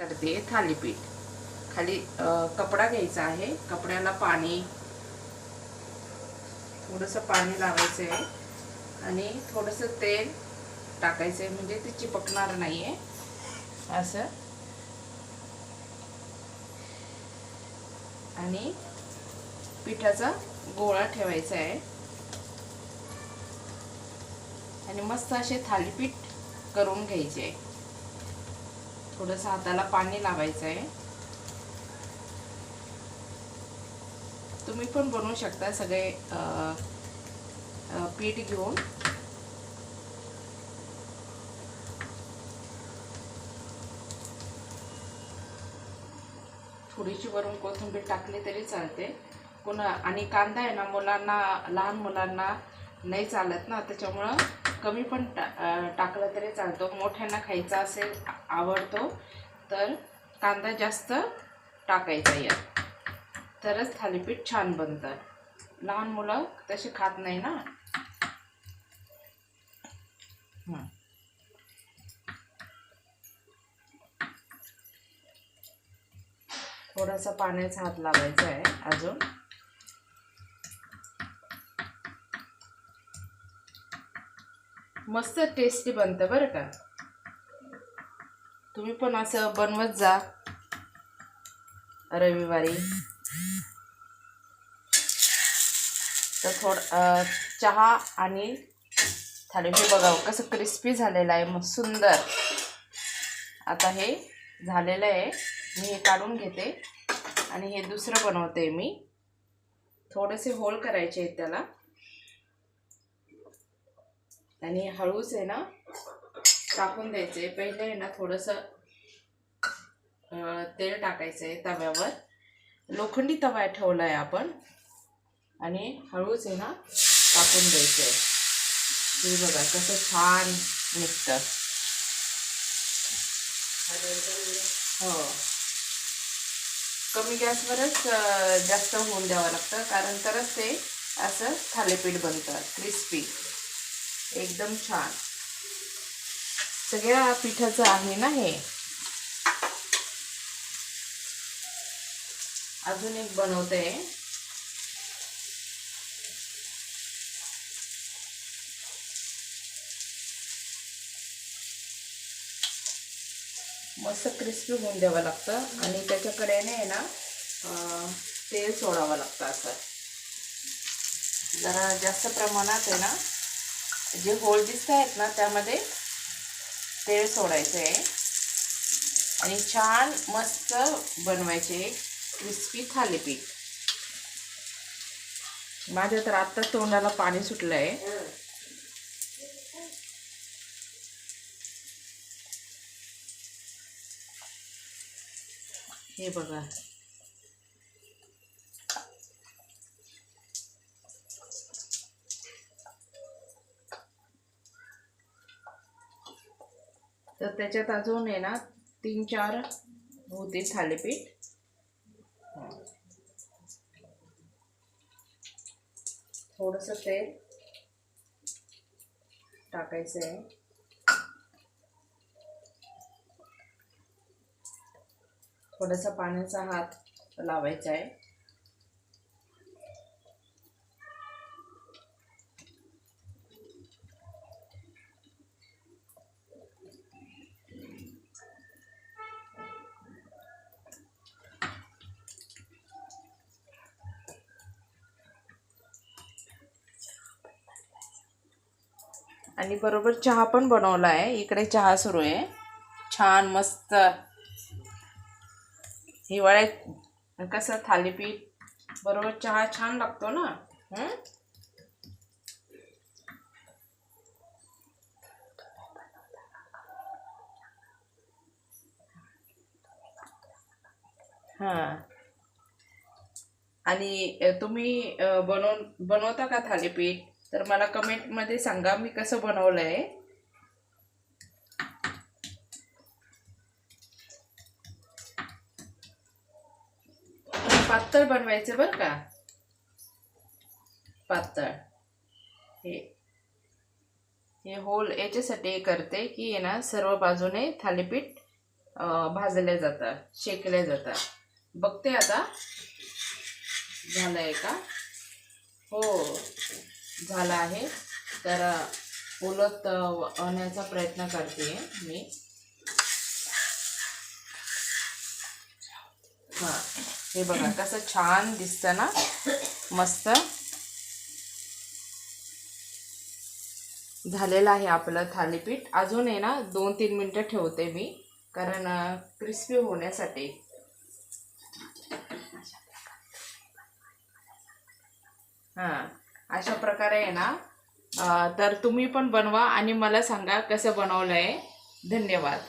करते थालीपीठ. खाली कपडा घ्यायचा आहे. कपड्याला थोडंसं पाणी लावायचं आहे आणि थोडंसं तेल टाकायचं आहे, म्हणजे ते चिपकणार नाही आहे. असं आणि पिठाचा गोळा ठेवायचा आहे आणि मस्त असे थालीपीठ करून घ्यायचे. थोडंसं हाताला पाणी लावायचं आहे. तुम्ही पण बनवू शकता सगळे पीठ घेऊन. थोडीशी वरून कोथिंबीर टाकली तरी चालते. पुन्हा आणि कांदा आहे ना, लहान मुलांना नाही चालत ना, त्याच्यामुळं कमी पण टाकलं तरी चालतो. मोठ्यांना खायचा असेल, आवडतो, तर कांदा जास्त टाकायचा यात, तरच थालीपीठ छान बनतं. लहान मुलं तसे खात नाही ना. थोडासा पाण्याचा हात लावायचा आहे अजून. मस्त टेस्टी बनतं बरं का. तुम्ही पण असं बनवत जा रविवारी. तर चहा आणि थालीपीठ बघा कसं क्रिस्पी झालेलं आहे, मग सुंदर. आता हे झालेलं आहे. मी हे काढून घेते आणि हे दुसरं बनवते मी. थोडेसे होल करायचे आहेत त्याला आणि हळूच आहे ना टाकून द्यायचे. पहिले आहे ना थोडंसं तेल टाकायचं आहे तव्यावर. लोखंडी तवा ठेवला आहे आपण आणि हळूच आहे ना टाकून द्यायचं आहे. हे बघा कसं छान निघतं. हो, कमी गॅसवरच जास्त होऊन द्यावं लागतं, कारण तरच ते असं थालीपीठ बनतं क्रिस्पी एकदम छान. सगळ्या पिठाचं आहे ना हे. अजून एक बनवते. मस्त क्रिस्पी होऊन द्यावं लागतं आणि त्याच्याकडे आहे ना तेल सोडावं लागतं. असं जरा जास्त प्रमाणात आहे ना, जे होल दिसत आहेत ना त्यामध्ये तेल सोडायचं आहे आणि छान मस्त बनवायचे क्रिस्पी थालीपीठ. माझ्या तर आत्ता तोंडाला पाणी सुटलं आहे. हे बघा, तर त्याच्यात अजून आहे ना 3-4 होते थालीपीठ. थोडंसं तेल टाकायचं आहे. थोडासा पाण्याचा हात लावायचा आहे. आणि बरोबर चहा पण बनवला आहे. इकडे चहा सुरू आहे छान मस्त. हिवाळ्यात कसं थालीपीठ बरोबर चहा छान लागतो ना. हां, आणि तुम्ही बनवता का थालीपीठ? तर मला कमेंटमध्ये सांगा मी कसं बनवलं आहे. पातळ बनवायचं बरं का, पातळ. हे होल याच्यासाठी करते की आहे ना सर्व बाजूने थालीपीठ भाजल्या जातात, शेकल्या जातात. बघते आता झालंय का. हो झालं आहे. तर उलटवण्याचा प्रयत्न करते मी. हां हे बघा कसं छान दिसतं ना, मस्त झालेलं आहे आपलं थालीपीठ. अजून आहे ना 2-3 मिनटं ठेवते मी, कारण क्रिस्पी होण्यासाठी. हां अशा प्रकारे आहे ना. तर तुम्ही पण बनवा आणि मला सांगा कसं बनवलं आहे. धन्यवाद.